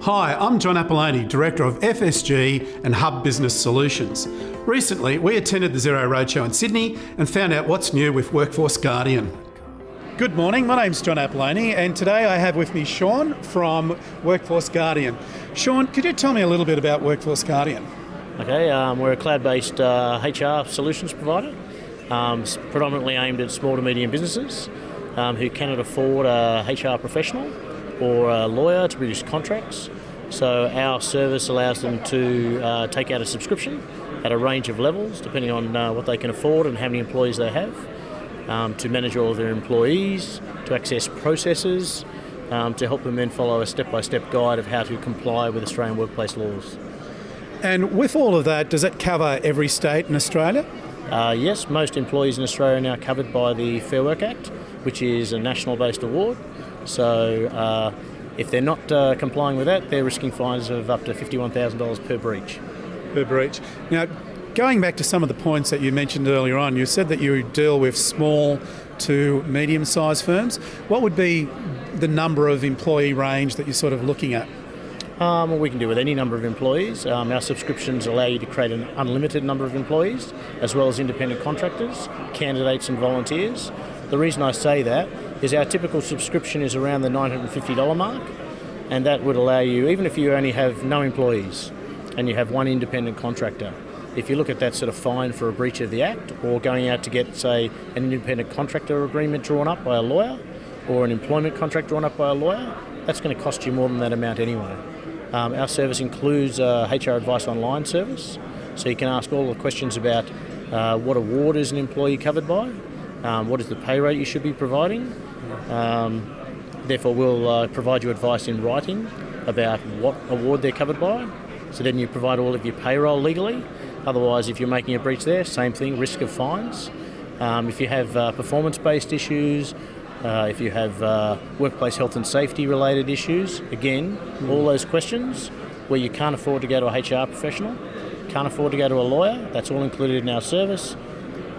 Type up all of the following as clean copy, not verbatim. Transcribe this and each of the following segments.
Hi, I'm John Apolloni, Director of FSG and Hub Business Solutions. Recently, we attended the Xero Roadshow in Sydney and found out what's new with Workforce Guardian. Good morning, my name's John Apolloni and today I have with me Sean from Workforce Guardian. Sean, could you tell me a little bit about Workforce Guardian? Okay, we're a cloud-based HR solutions provider, predominantly aimed at small to medium businesses who cannot afford a HR professional or a lawyer to produce contracts. So our service allows them to take out a subscription at a range of levels, depending on what they can afford and how many employees they have, to manage all of their employees, to access processes, to help them then follow a step-by-step guide of how to comply with Australian workplace laws. And with all of that, does it cover every state in Australia? Yes, most employees in Australia are now covered by the Fair Work Act, which is a national-based award. So if they're not complying with that, they're risking fines of up to $51,000 per breach. Per breach. Now, going back to some of the points that you mentioned earlier on, you said that you deal with small to medium-sized firms. What would be the number of employee range that you're sort of looking at? Well, we can do with any number of employees. Our subscriptions allow you to create an unlimited number of employees, as well as independent contractors, candidates and volunteers. The reason I say that is our typical subscription is around the $950 mark, and that would allow you, even if you only have no employees and you have one independent contractor, if you look at that sort of fine for a breach of the Act or going out to get, say, an independent contractor agreement drawn up by a lawyer or an employment contract drawn up by a lawyer, that's going to cost you more than that amount anyway. Our service includes a HR Advice Online service, so you can ask all the questions about what award is an employee covered by, what is the pay rate you should be providing. Therefore, we'll provide you advice in writing about what award they're covered by, so then you provide all of your payroll legally. Otherwise, if you're making a breach there, same thing, risk of fines. If you have performance-based issues, if you have workplace health and safety related issues, again, all those questions where you can't afford to go to a HR professional, can't afford to go to a lawyer, that's all included in our service.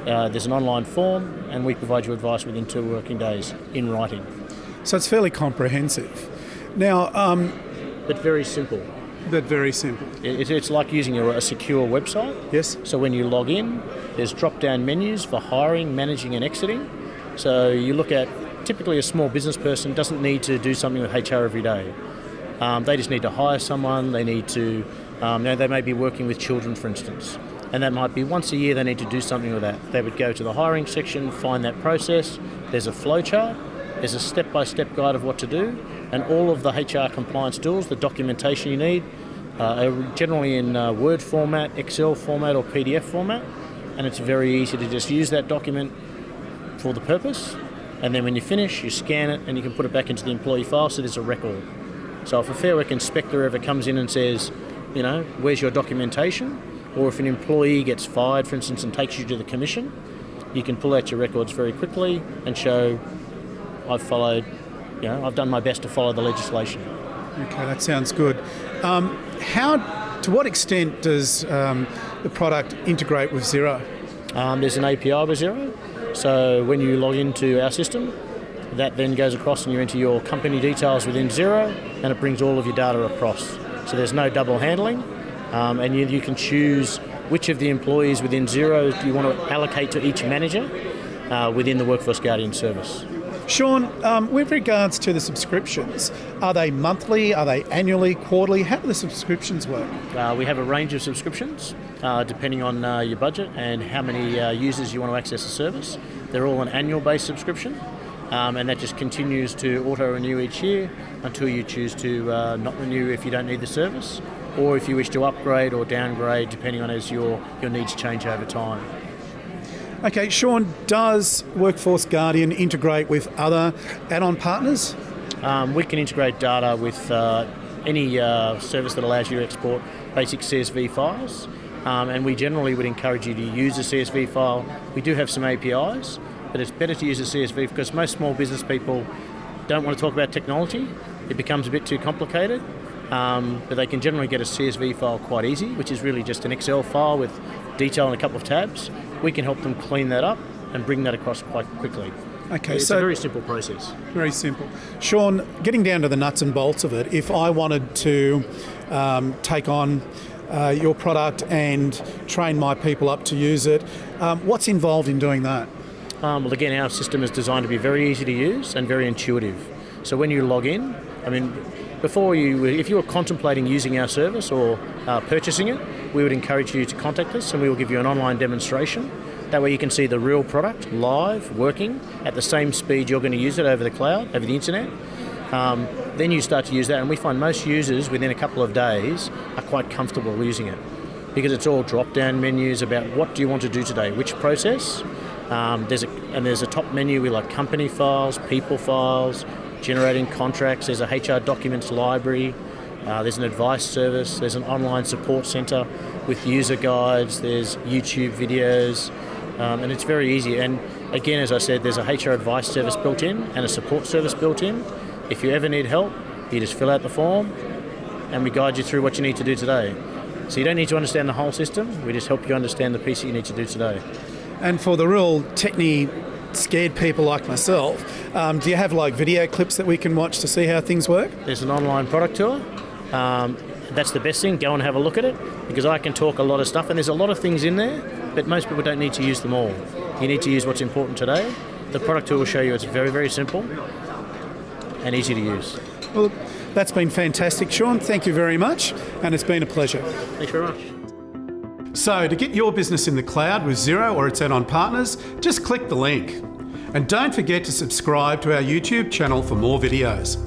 There's an online form and we provide you advice within 2 working days in writing. So it's fairly comprehensive. Now, but very simple. But very simple. It's like using a secure website. Yes. So when you log in, there's drop-down menus for hiring, managing and exiting. So you look at, typically a small business person doesn't need to do something with HR every day. They just need to hire someone, they need to, they may be working with children, for instance, and that might be once a year they need to do something with that. They would go to the hiring section, find that process, there's a flow chart, there's a step-by-step guide of what to do, and all of the HR compliance tools, the documentation you need, are generally in Word format, Excel format or PDF format, and it's very easy to just use that document for the purpose. And then when you finish, you scan it and you can put it back into the employee file so there's a record. So if a Fair Work inspector ever comes in and says, where's your documentation? Or if an employee gets fired, for instance, and takes you to the commission, you can pull out your records very quickly and show I've followed, I've done my best to follow the legislation. Okay, that sounds good. To what extent does the product integrate with Xero? There's an API with Xero. So when you log into our system, that then goes across and you enter your company details within Xero and it brings all of your data across. So there's no double handling and you can choose which of the employees within Xero you want to allocate to each manager within the Workforce Guardian service. Sean, with regards to the subscriptions, are they monthly, are they annually, quarterly? How do the subscriptions work? We have a range of subscriptions depending on your budget and how many users you want to access the service. They're all an annual-based subscription and that just continues to auto-renew each year until you choose to not renew if you don't need the service or if you wish to upgrade or downgrade depending on as your needs change over time. Okay, Sean, does Workforce Guardian integrate with other add-on partners? We can integrate data with any service that allows you to export basic CSV files, and we generally would encourage you to use a CSV file. We do have some APIs, but it's better to use a CSV because most small business people don't want to talk about technology. It becomes a bit too complicated, but they can generally get a CSV file quite easy, which is really just an Excel file with detail and a couple of tabs. We can help them clean that up and bring that across quite quickly. Okay, It's so a very simple process. very simple. Sean, getting down to the nuts and bolts of it, if I wanted to take on your product and train my people up to use it, what's involved in doing that? Well, again, our system is designed to be very easy to use and very intuitive. So when you log in, if you were contemplating using our service or purchasing it, we would encourage you to contact us and we will give you an online demonstration. That way you can see the real product live, working at the same speed you're going to use it over the cloud, over the internet. Then you start to use that, and we find most users within a couple of days are quite comfortable using it because it's all drop-down menus about what do you want to do today, which process. There's a top menu with like company files, people files, generating contracts. There's a HR documents library. There's an advice service. There's an online support centre with user guides. There's YouTube videos. And it's very easy. And again, as I said, there's a HR advice service built in and a support service built in. If you ever need help, you just fill out the form and we guide you through what you need to do today. So you don't need to understand the whole system. We just help you understand the piece that you need to do today. And for the real technie scared people like myself, do you have like video clips that we can watch to see how things work? There's an online product tour. That's the best thing. Go and have a look at it because I can talk a lot of stuff and there's a lot of things in there, but most people don't need to use them all. You need to use what's important today. The product tour will show you it's very, very simple and easy to use. Well, that's been fantastic, Sean. Thank you very much, and it's been a pleasure. Thanks very much. So, to get your business in the cloud with Xero or its add-on partners, just click the link. And don't forget to subscribe to our YouTube channel for more videos.